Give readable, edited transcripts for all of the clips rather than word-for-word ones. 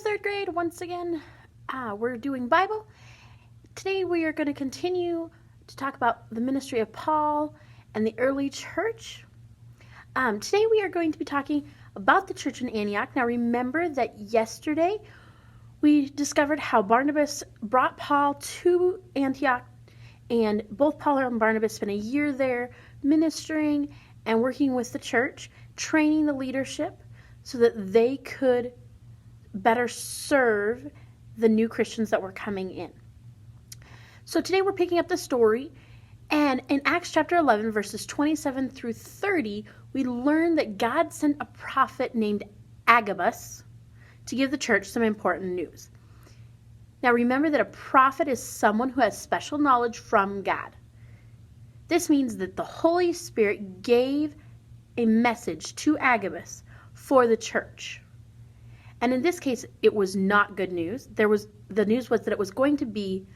third grade once again. We're doing Bible. Today we are going to continue to talk about the ministry of Paul and the early church. Today we are going to be talking about the church in Antioch. Now remember that yesterday we discovered how Barnabas brought Paul to Antioch, and both Paul and Barnabas spent a year there ministering and working with the church, training the leadership so that they could better serve the new Christians that were coming in. So today we're picking up the story, and in Acts chapter 11, verses 27 through 30, we learn that God sent a prophet named Agabus to give the church some important news. Now remember that a prophet is someone who has special knowledge from God. This means that the Holy Spirit gave a message to Agabus for the church. And in this case, it was not good news. The news was that it was going to be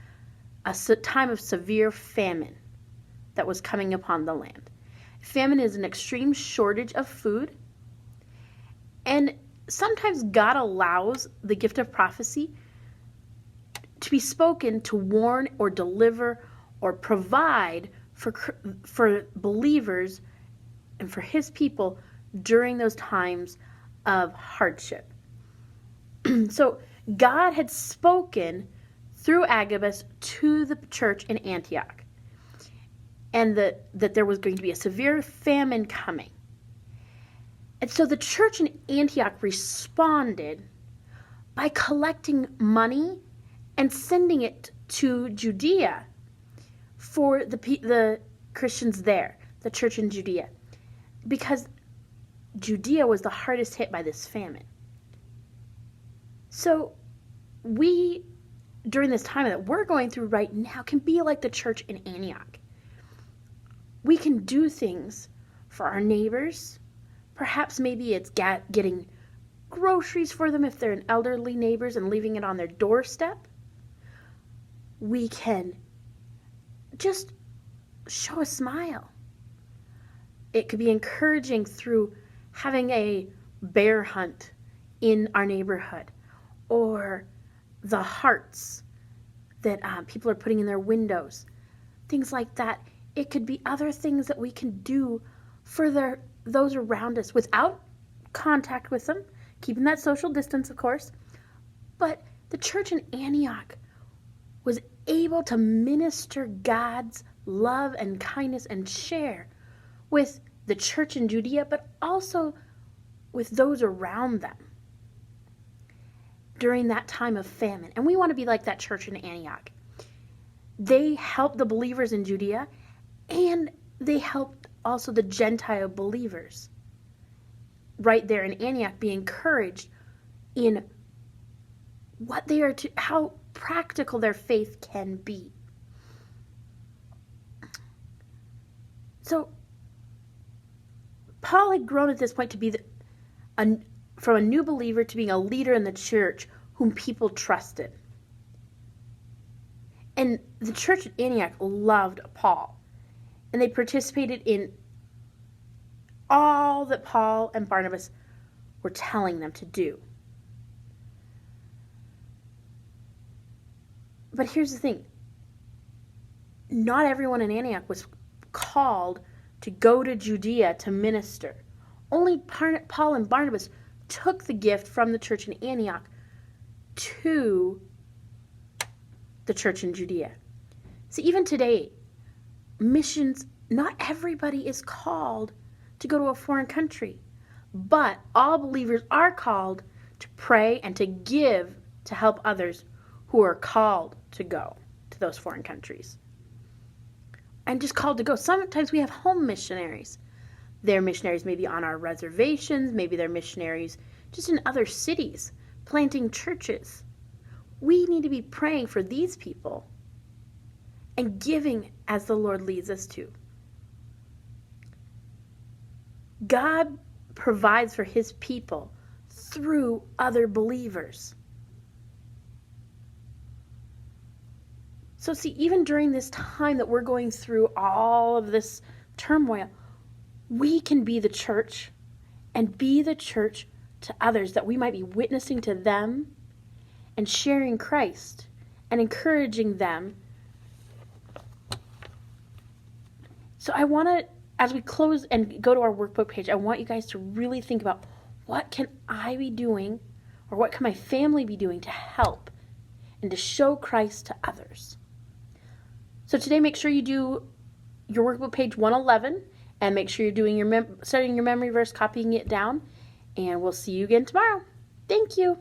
a time of severe famine that was coming upon the land. Famine is an extreme shortage of food. And sometimes God allows the gift of prophecy to be spoken to warn or deliver or provide for believers and for his people during those times of hardship. So God had spoken through Agabus to the church in Antioch, and that there was going to be a severe famine coming. And so the church in Antioch responded by collecting money and sending it to Judea for the Christians there, the church in Judea, because Judea was the hardest hit by this famine. So we, during this time that we're going through right now, can be like the church in Antioch. We can do things for our neighbors. Perhaps maybe it's getting groceries for them if they're an elderly neighbors and leaving it on their doorstep. We can just show a smile. It could be encouraging through having a bear hunt in our neighborhood, or the hearts that people are putting in their windows, things like that. It could be other things that we can do for those around us without contact with them, keeping that social distance, of course. But the church in Antioch was able to minister God's love and kindness and share with the church in Judea, but also with those around them during that time of famine. And we want to be like that church in Antioch. They helped the believers in Judea, and they helped also the Gentile believers right there in Antioch be encouraged in what they are how practical their faith can be. So Paul had grown at this point to be from a new believer to being a leader in the church whom people trusted. And the church at Antioch loved Paul, and they participated in all that Paul and Barnabas were telling them to do. But here's the thing. Not everyone in Antioch was called to go to Judea to minister. Only Paul and Barnabas took the gift from the church in Antioch to the church in Judea. See, even today, missions, not everybody is called to go to a foreign country, but all believers are called to pray and to give to help others who are called to go to those foreign countries. And just called to go. Sometimes we have home missionaries. They're missionaries maybe on our reservations, maybe they're missionaries just in other cities, planting churches. We need to be praying for these people and giving as the Lord leads us to. God provides for his people through other believers. So see, even during this time that we're going through all of this turmoil, we can be the church and be the church to others, that we might be witnessing to them and sharing Christ and encouraging them. So I want to, as we close and go to our workbook page, I want you guys to really think about, what can I be doing, or what can my family be doing to help and to show Christ to others? So today, make sure you do your workbook page 111, and make sure you're doing your studying your memory verse, copying it down, and we'll see you again tomorrow. Thank you.